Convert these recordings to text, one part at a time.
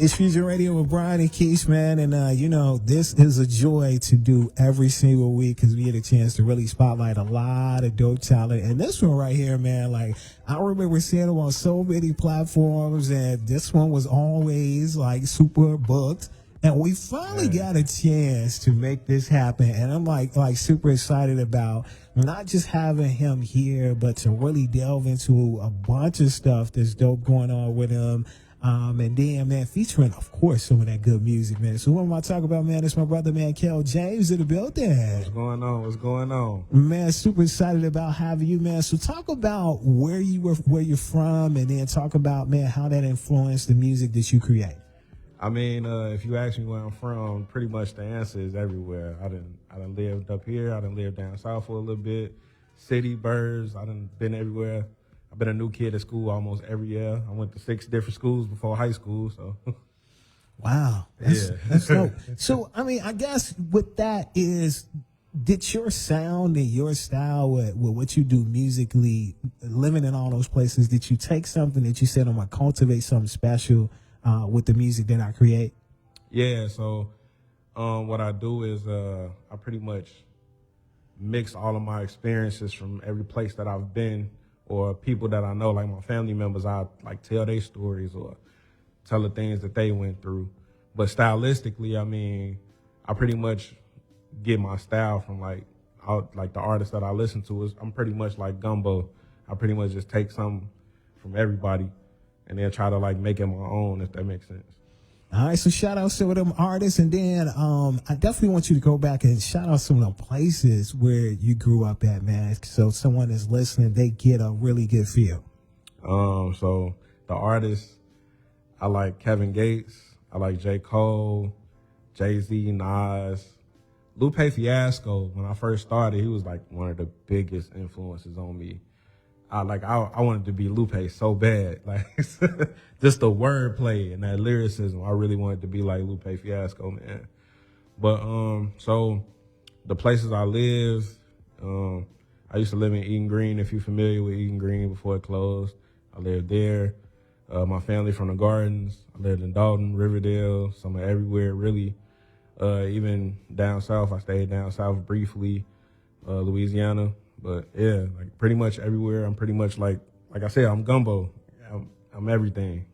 It's Fusion Radio with Brian and Keith, man. And, this is a joy to do every single week because we get a chance to really spotlight a lot of dope talent. And this one right here, man, like, I remember seeing them on so many platforms, and this one was always, like, super booked. And we finally got a chance to make this happen. And I'm like super excited about not just having him here, but to really delve into a bunch of stuff that's dope going on with him. And then, man, featuring, of course, some of that good music, man. So who am I talking about, man? It's my brother, man, Kel Jvmes in the building. What's going on? What's going on? Man, super excited about having you, man. So talk about where you're from, and then talk about, man, how that influenced the music that you create. I mean, if you ask me where I'm from, pretty much the answer is everywhere. I done lived up here. I done lived down south for a little bit. City, birds. I done been everywhere. I've been a new kid at school almost every year. I went to 6 different schools before high school, so. Wow. That's dope. So, I mean, I guess with that is, did your sound and your style with what you do musically, living in all those places, did you take something that you said, I'm going to cultivate something special with the music that I create? Yeah, so what I do is I pretty much mix all of my experiences from every place that I've been, or people that I know, like my family members. I like tell their stories or tell the things that they went through. But stylistically, I mean, I pretty much get my style from like the artists that I listen to. I'm pretty much like gumbo. I pretty much just take something from everybody and then try to like make it my own, if that makes sense. All right, so shout out some of them artists, and then I definitely want you to go back and shout out some of the places where you grew up at, man, so someone that's listening, they get a really good feel. So the artists, I like Kevin Gates, I like J. Cole, Jay-Z, Nas, Lupe Fiasco. When I first started, he was like one of the biggest influences on me. I wanted to be Lupe so bad, like just the wordplay and that lyricism. I really wanted to be like Lupe Fiasco, man. But so the places I live, I used to live in Eden Green. If you're familiar with Eden Green before it closed, I lived there. My family from the Gardens. I lived in Dalton, Riverdale, somewhere everywhere really. Even down south, I stayed down south briefly, Louisiana. But yeah, like pretty much everywhere. I'm pretty much like I said, I'm gumbo. I'm everything.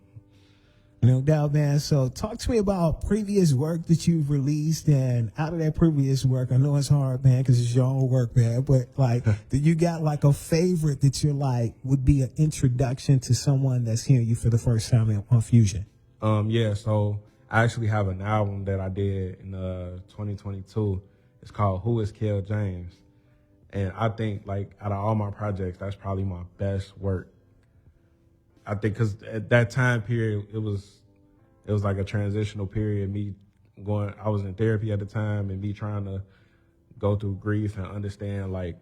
No doubt, man. So talk to me about previous work that you've released, and out of that previous work, I know it's hard, man, because it's your own work, man. But like, do you got like a favorite that you're like would be an introduction to someone that's hearing you for the first time on Fusion? Yeah. So I actually have an album that I did in 2022. It's called Who Is Kel Jvmes? And I think, like, out of all my projects, that's probably my best work. I think because at that time period, it was like a transitional period. I was in therapy at the time, and me trying to go through grief and understand, like,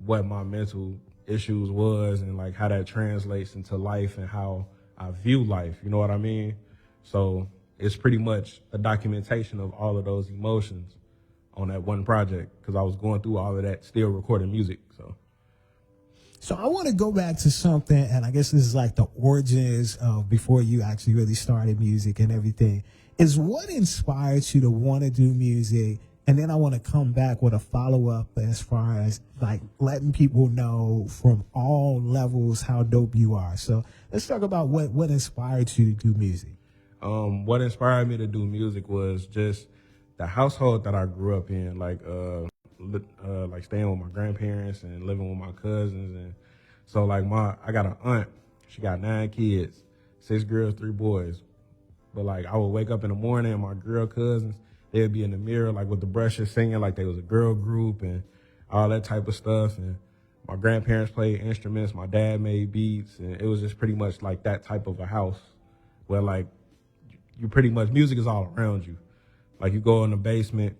what my mental issues was and, like, how that translates into life and how I view life. You know what I mean? So it's pretty much a documentation of all of those emotions on that one project, because I was going through all of that, still recording music. So I want to go back to something, and I guess this is like the origins of before you actually really started music and everything, is what inspired you to want to do music? And then I want to come back with a follow-up as far as like letting people know from all levels how dope you are. So let's talk about what inspired you to do music. What inspired me to do music was just the household that I grew up in, like staying with my grandparents and living with my cousins. And so like I got an aunt, she got 9 kids, 6 girls, 3 boys. But like I would wake up in the morning and my girl cousins, they'd be in the mirror like with the brushes singing like they was a girl group and all that type of stuff. And my grandparents played instruments, my dad made beats, and it was just pretty much like that type of a house where like you pretty much, music is all around you. Like you go in the basement,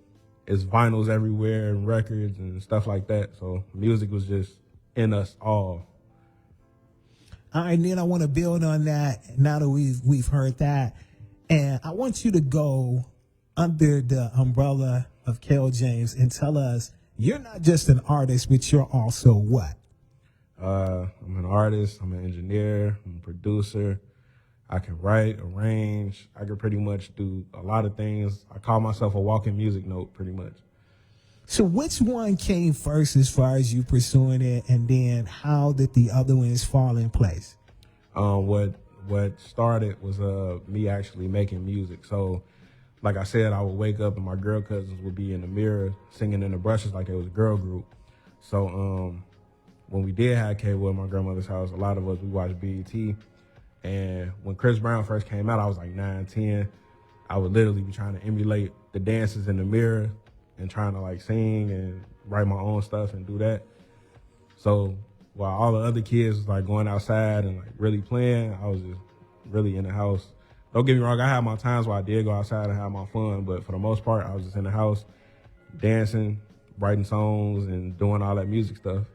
it's vinyls everywhere and records and stuff like that. So music was just in us all. All right, and then I want to build on that now that we've heard that. And I want you to go under the umbrella of Kel Jvmes and tell us you're not just an artist, but you're also what? I'm an artist, I'm an engineer, I'm a producer. I can write, arrange. I can pretty much do a lot of things. I call myself a walking music note, pretty much. So which one came first as far as you pursuing it, and then how did the other ones fall in place? What started was me actually making music. So, like I said, I would wake up and my girl cousins would be in the mirror singing in the brushes like it was a girl group. So when we did have cable at my grandmother's house, a lot of us, we watched BET. And when Chris Brown first came out, I was like 9, 10. I would literally be trying to emulate the dances in the mirror and trying to like sing and write my own stuff and do that. So while all the other kids was like going outside and like really playing, I was just really in the house. Don't get me wrong, I had my times where I did go outside and have my fun, but for the most part, I was just in the house dancing, writing songs, and doing all that music stuff.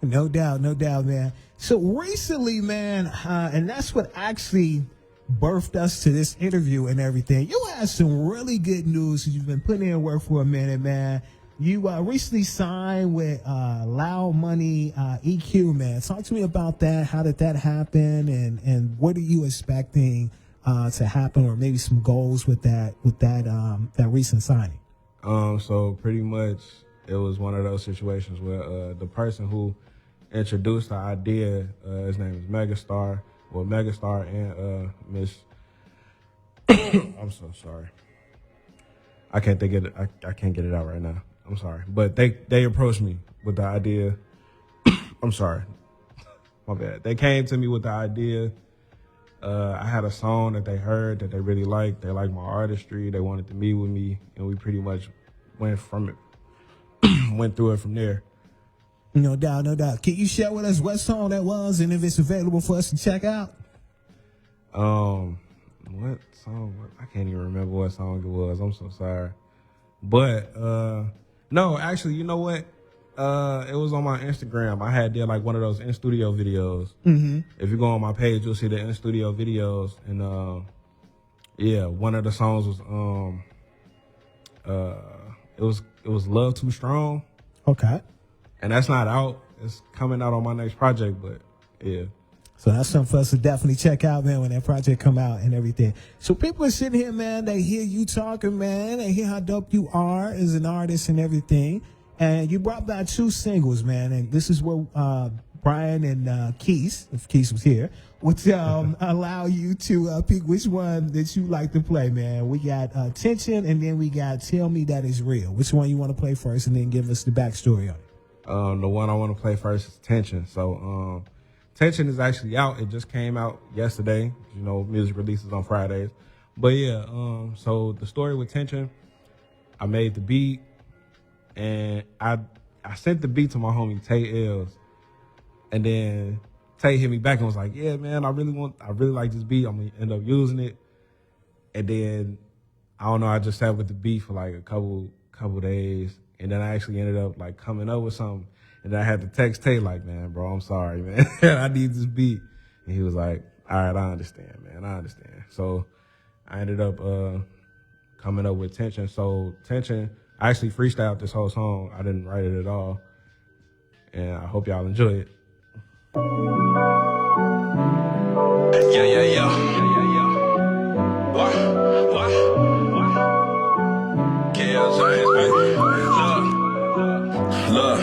No doubt, man. So recently, man, and that's what actually birthed us to this interview and everything. You had some really good news. You've been putting in work for a minute, man. You recently signed with Loud Money EQ, man. Talk to me about that. How did that happen, and what are you expecting to happen, or maybe some goals with that recent signing? So pretty much it was one of those situations where the person who introduced the idea, his name is Megastar. Well, Megastar and Miss I'm so sorry. I can't think of it. I can't get it out right now. I'm sorry. But they approached me with the idea. I'm sorry. My bad. They came to me with the idea. I had a song that they heard that they really liked. They liked my artistry. They wanted to meet with me, and we pretty much went through it from there. No doubt. Can you share with us what song that was, and if it's available for us to check out? What song? I can't even remember what song it was. I'm so sorry. But no, actually, you know what? It was on my Instagram. I did like one of those in studio videos. Mm-hmm. If you go on my page, you'll see the in studio videos. And yeah, one of the songs was it was Love Too Strong. Okay. And that's not out. It's coming out on my next project, but yeah. So that's something for us to definitely check out, man, when that project come out and everything. So people are sitting here, man, they hear you talking, man. They hear how dope you are as an artist and everything. And you brought back 2 singles, man. And this is where Brian and Keith, if Keith was here, would allow you to pick which one that you like to play, man. We got Tension, and then we got Tell Me That Is Real. Which one you want to play first, and then give us the backstory on it? The one I want to play first is Tension. So Tension is actually out. It just came out yesterday. You know, music releases on Fridays. But yeah, so the story with Tension, I made the beat, and I sent the beat to my homie Tay Els, and then Tay hit me back and was like, "Yeah, man, I really like this beat. I'm gonna end up using it." And then I don't know, I just sat with the beat for like a couple days, and then I actually ended up like coming up with something. And then I had to text Tay like, "Man, bro, I'm sorry, man. I need this beat." And he was like, "All right, I understand, man. I understand." So I ended up coming up with Tension. So Tension, I actually freestyled this whole song. I didn't write it at all. And I hope y'all enjoy it. Yeah. What? Kel Jvmes, baby. Look.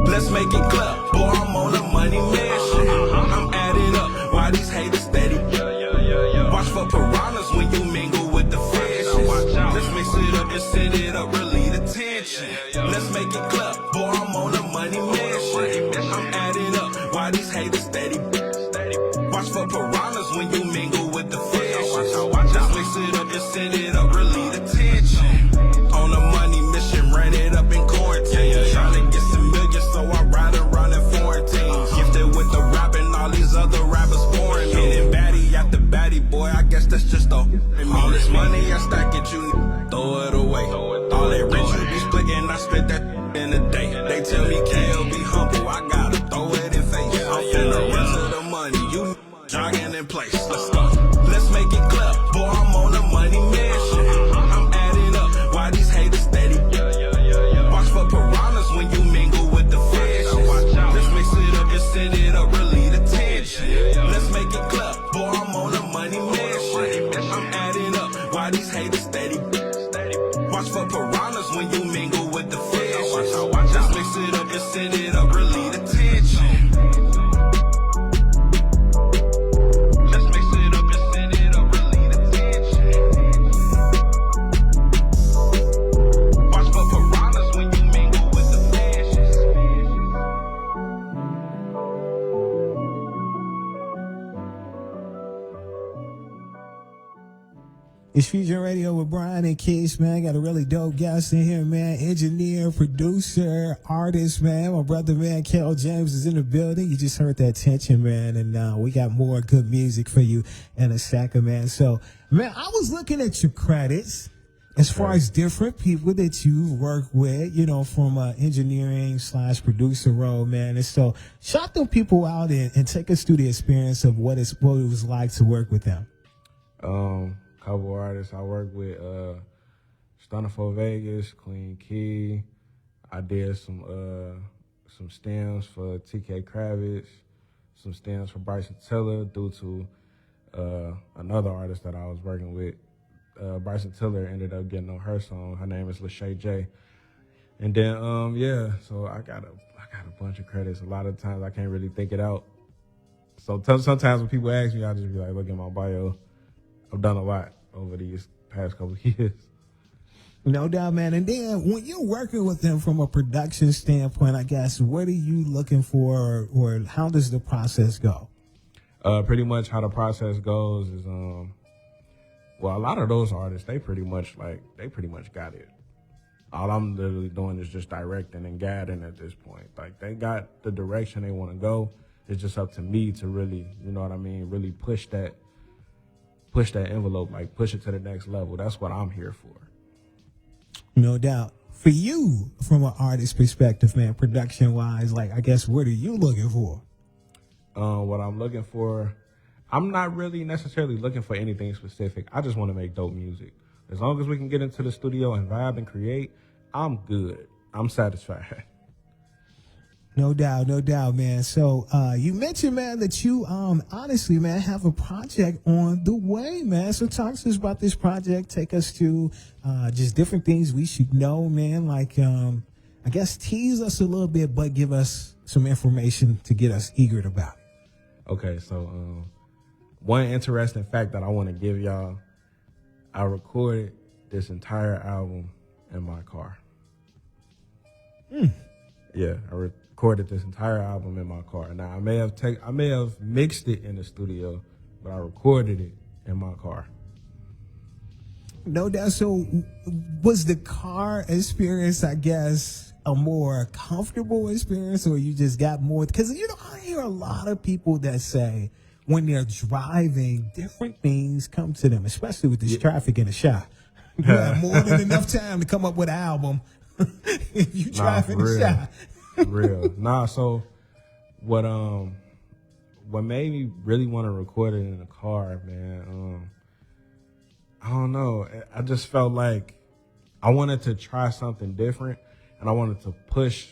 Let's make it clap. Boy, I'm on a money mission. I'm adding up. Why these haters steady? Watch for piranhas when you mingle with the fish. Let's mix it up and set it up, relieve the tension. Let's make it clap. Boy, I'm on a money mission. I'm adding up. Why these haters steady? Watch for piranhas when you mingle with the fish. Let's mix it up and set it up, relieve the tension. On a money mission, ran it up in quarantine. Trying to get some millions, so I ride around in foreign teams. Gifted with the rap and all these other rappers boring me. Hitting baddie after baddie, boy, I guess that's just all this money I stack it, you throw it away. All that rich you be splitting, I spent that in a day. They tell me Kel, be humble, I gotta throw it in face. I'm finna run to the money, you jogging in place. Let's go. Let's make it clap, boy, I'm on a money mission. I'm adding up, why these haters steady? Watch for piranhas when you mingle with the fish. Let's mix it up and set it up, relieve the tension. Let's make it clap, boy, I'm It's Fusion Radio with Brian and Case, man. Got a really dope guest in here, man. Engineer, producer, artist, man. My brother, man, Kel Jvmes is in the building. You just heard that tension, man. And we got more good music for you in a second, man. So, man, I was looking at your credits as far as different people that you work with, you know, from engineering / producer role, man. And so shout them people out and take us through the experience of what it was like to work with them. Couple artists I work with, Stunner for Vegas, Queen Key. I did some stems for TK Kravitz, some stems for Bryson Tiller due to another artist that I was working with. Bryson Tiller ended up getting on her song. Her name is Lachey J. And then so I got a bunch of credits. A lot of times I can't really think it out. So sometimes when people ask me, I just be like, look at my bio. I've done a lot over these past couple of years. No doubt, man. And then when you're working with them from a production standpoint, I guess, what are you looking for, or how does the process go? Pretty much how the process goes is, well, a lot of those artists, they pretty much got it. All I'm literally doing is just directing and guiding at this point. Like, they got the direction they want to go. It's just up to me to really, you know what I mean, really push that envelope, like push it to the next level. That's what I'm here for. No doubt. For you, from an artist perspective, man, production-wise, like, I guess, what are you looking for? What I'm looking for, I'm not really necessarily looking for anything specific. I just want to make dope music. As long as we can get into the studio and vibe and create, I'm good. I'm satisfied. No doubt, man. So you mentioned, man, that you honestly, man, have a project on the way, man. So talk to us about this project. Take us to just different things we should know, man. Like, I guess tease us a little bit, but give us some information to get us eager about it. Okay, so one interesting fact that I want to give y'all, I recorded this entire album in my car. Yeah, I recorded this entire album in my car. Now I may have mixed it in the studio, but I recorded it in my car. No doubt. So was the car experience, I guess, a more comfortable experience, or you just got more? Because, you know, I hear a lot of people that say when they're driving, different things come to them, especially with this traffic in the shop. You have more than enough time to come up with an album if you drive in the shop. Real. So what made me really want to record it in the car, man, I don't know. I just felt like I wanted to try something different, and I wanted to push,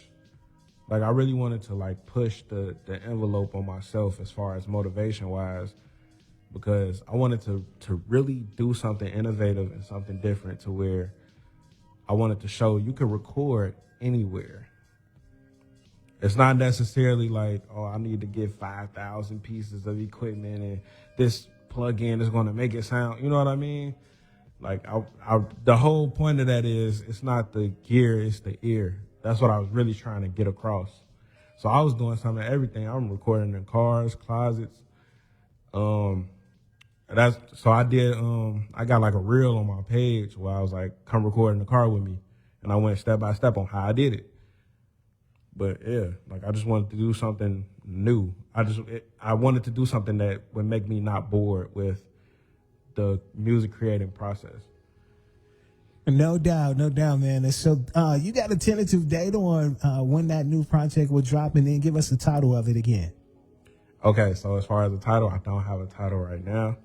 like, I really wanted to, like, push the envelope on myself as far as motivation wise, because I wanted to really do something innovative and something different, to where I wanted to show you could record anywhere. It's not necessarily like, oh, I need to get 5,000 pieces of equipment and this plug-in is going to make it sound, you know what I mean? Like, the whole point of that is, it's not the gear, it's the ear. That's what I was really trying to get across. So I was doing some of everything. I'm recording in cars, closets. I got like a reel on my page where I was like, come record in the car with me. And I went step by step on how I did it. But yeah, like, I just wanted to do something new. I wanted to do something that would make me not bored with the music creating process. No doubt, man. And so you got a tentative date on when that new project will drop, and then give us the title of it again. Okay, so as far as the title, I don't have a title right now,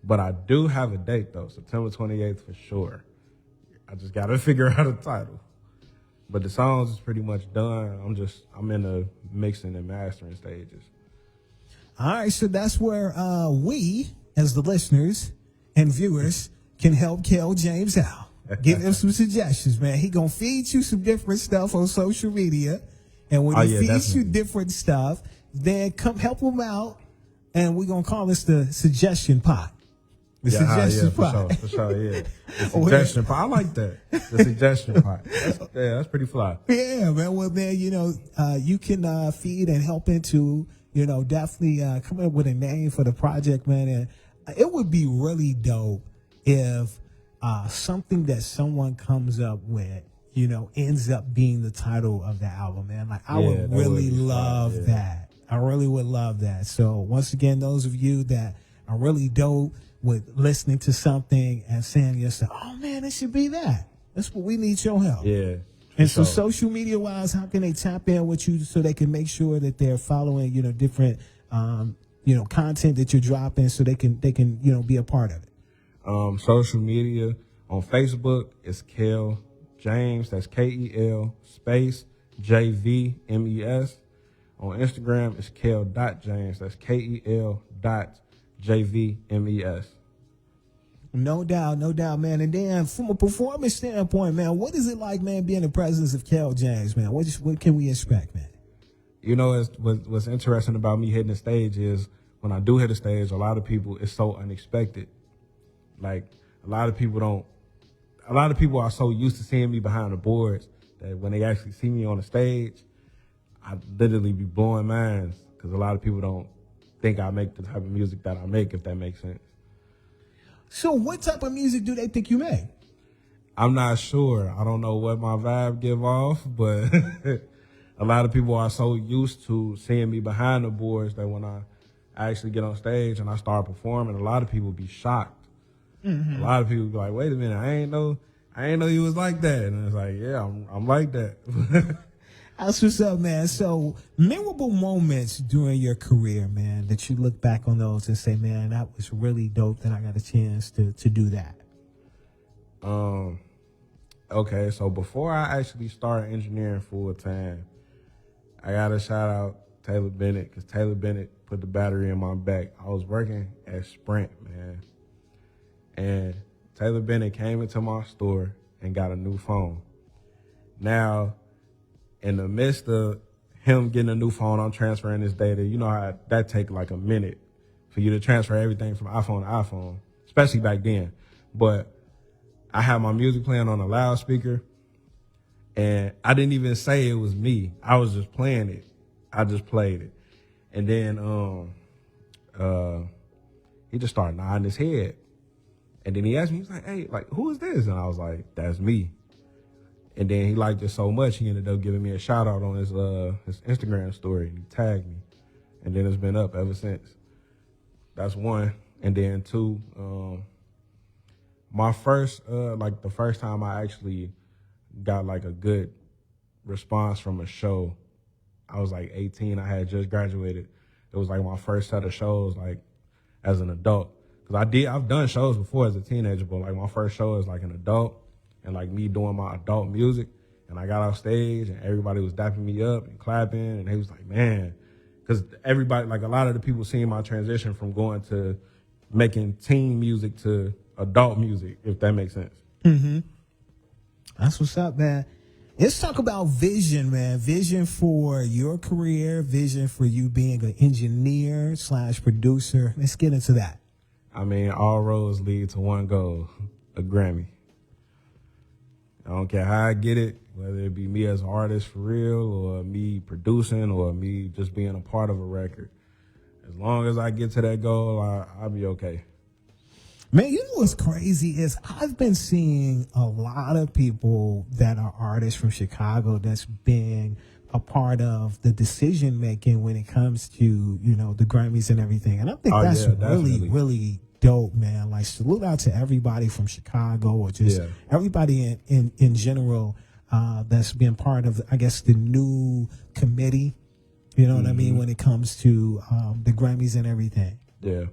but I do have a date though, September 28th for sure. I just got to figure out a title. But the songs is pretty much done. I'm in the mixing and mastering stages. All right, so that's where we, as the listeners and viewers, can help Kel Jvmes out. Give him some suggestions, man. He gonna feed you some different stuff on social media, and when he feeds you different stuff, then come help him out, and we're gonna call this the suggestion pot. The suggestion pot. For sure, yeah. The suggestion pot. I like that. The suggestion pot. That's pretty fly. Yeah, man. Well, man, you know, you can feed and help into, you know, definitely coming up with a name for the project, man. And it would be really dope if something that someone comes up with, you know, ends up being the title of the album, man. Like, I would really love that. I really would love that. So once again, those of you that are really dope with listening to something and saying to yourself, oh man, it should be that. That's what we need your help. Yeah. And so social media wise, how can they tap in with you so they can make sure that they're following, you know, different, you know, content that you're dropping so they can, you know, be a part of it? Social media on Facebook is Kel Jvmes. That's Kel space Jvmes. On Instagram it's Kel.Jvmes. That's Kel.Jvmes. No doubt, man. And then from a performance standpoint, man, what is it like, man, being in the presence of Kel Jvmes, man? What can we expect, man? You know, what's interesting about me hitting the stage is when I do hit the stage, a lot of people, it's so unexpected. Like, a lot of people are so used to seeing me behind the boards that when they actually see me on the stage, I literally be blowing minds because a lot of people don't think I make the type of music that I make, if that makes sense. So what type of music do they think you make? I'm not sure. I don't know what my vibe give off, but a lot of people are so used to seeing me behind the boards that when I actually get on stage and I start performing, a lot of people be shocked. Mm-hmm. A lot of people be like, wait a minute, I ain't know you was like that. And it's like, yeah, I'm like that. That's what's up, man. So memorable moments during your career, man, that you look back on those and say, man, that was really dope that I got a chance to do that. Okay, so before I actually started engineering full time, I got to shout out Taylor Bennett because Taylor Bennett put the battery in my back. I was working at Sprint, man. And Taylor Bennett came into my store and got a new phone. Now, in the midst of him getting a new phone, I'm transferring this data. You know how that take like a minute for you to transfer everything from iPhone to iPhone, especially back then. But I had my music playing on a loudspeaker, and I didn't even say it was me. I was just playing it. I just played it. And then he just started nodding his head. And then he asked me, he was like, hey, like, who is this? And I was like, that's me. And then he liked it so much, he ended up giving me a shout out on his Instagram story. And he tagged me. And then it's been up ever since. That's one. And then two, my first, the first time I actually got like a good response from a show, I was like 18. I had just graduated. It was like my first set of shows, like as an adult. Cause I've done shows before as a teenager, but like my first show is like an adult and like me doing my adult music. And I got off stage and everybody was dapping me up and clapping. And they was like, man, cause everybody, like a lot of the people seeing my transition from going to making teen music to adult music, if that makes sense. Mm-hmm. That's what's up, man. Let's talk about vision, man. Vision for your career, vision for you being an engineer / producer. Let's get into that. I mean, all roads lead to one goal, a Grammy. I don't care how I get it, whether it be me as an artist for real or me producing or me just being a part of a record. As long as I get to that goal, I'll be okay. Man, you know what's crazy is I've been seeing a lot of people that are artists from Chicago that's been a part of the decision making when it comes to, you know, the Grammys and everything. And I think that's really, really dope, man. Like, salute out to everybody from Chicago or just everybody in general that's been part of, I guess, the new committee, you know what I mean, when it comes to the Grammys and everything. Yeah.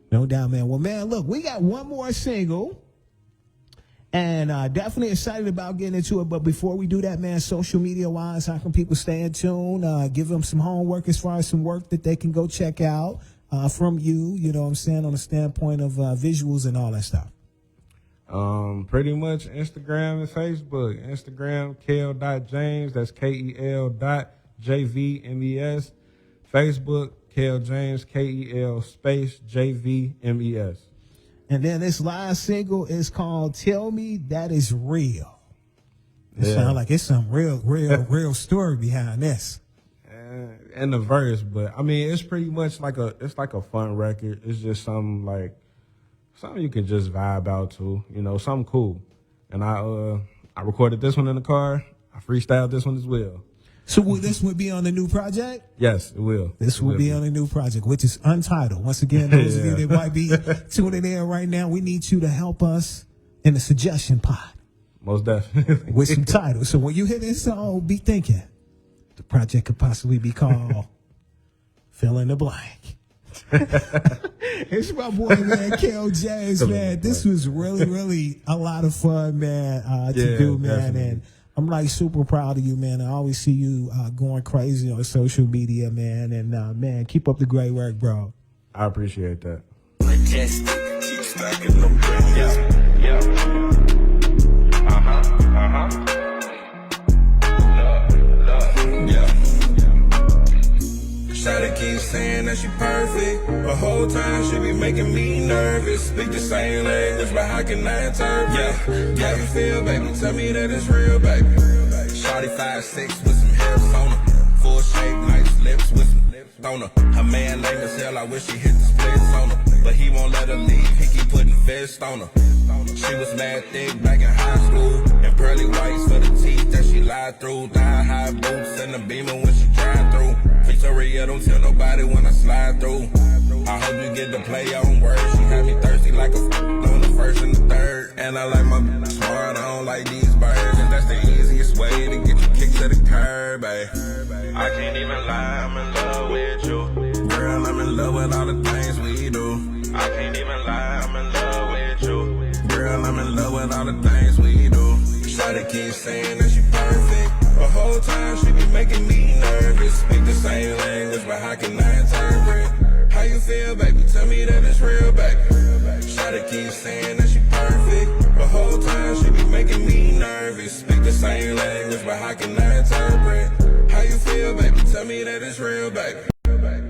No doubt, man. Well, man, look, we got one more single. And definitely excited about getting into it. But before we do that, man, social media-wise, how can people stay in tune? Give them some homework as far as some work that they can go check out from you know what I'm saying, on the standpoint of visuals and all that stuff. Pretty much Instagram and Facebook. Instagram, Kel.Jvmes. That's Kel.Jvmes. Facebook, Kel Jvmes, Kel space Jvmes. And then this last single is called Tell Me That Is Real. It sounds like it's some real story behind this. And the verse, but I mean, it's pretty much like it's like a fun record. It's just some something you can just vibe out to, you know, something cool. And I recorded this one in the car. I freestyled this one as well. So will this would be on the new project? Yes, it will. This will be on a new project, which is untitled. Once again, those of you that might be tuning in right now, we need you to help us in the suggestion pod Most definitely. with some titles. So when you hear this song, be thinking the project could possibly be called Fill in the Blank. It's my boy, man, Kel Jvmes, man. This was really, really a lot of fun, man, to do, man. Definitely. And I'm like super proud of you, man. I always see you going crazy on social media, man. And man, keep up the great work, bro. I appreciate that. Majestic, keep stacking them bricks. Yeah. Shawty keep saying that she perfect. The whole time she be making me nervous. Speak the same language, but how can I interpret? How you feel, baby? Tell me that it's real, baby. Shawty 5'6" with some hips on her. Full shape, nice lips with some lips on her. Her man lame as hell, I wish he hit the splits on her. But he won't let her leave, he keep putting fists on her. She was mad thick back in high school. And pearly whites for the teeth that she lied through. Thigh-high boots and the beamer when she drive through. Victoria, don't tell nobody when I slide through. I hope you get to play on words. She had me thirsty like a on the first and the third. And I like my smart, I don't like these birds. And that's the easiest way to get you kicked to the curb, babe. I can't even lie, I'm in love with you. Girl, I'm in love with all the things we do. I can't even lie, I'm in love with you. Girl, I'm in love with all the things we do. Shawty keep saying that she perfect. The whole time she be making me nervous. Speak the same language, but how can I interpret? How you feel, baby? Tell me that it's real, baby. Shawty keep saying that she perfect. The whole time she be making me nervous. Speak the same language, but how can I interpret? How you feel, baby? Tell me that it's real, baby.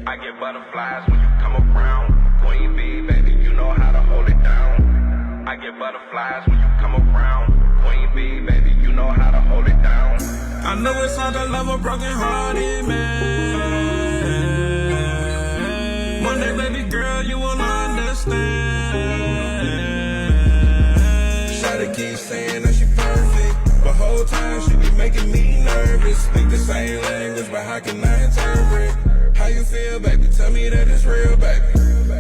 I get butterflies when you come around. Queen bee, baby, you know how to hold it down. I get butterflies when you come around. Queen bee, baby, you know how to hold it down. I know it's hard to love a broken-hearted man. One day, baby girl, you will understand. Shawty keep saying that she perfect. The whole time she be making me nervous. Speak the same language, but how can I interpret? How you feel, baby? Tell me that it's real, baby.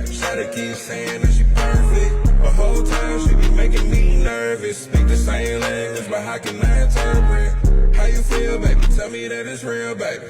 Shawty keep saying that she perfect. The whole time she be making me nervous. Speak the same language, but how can I interpret? How you feel, baby? Tell me that it's real, baby.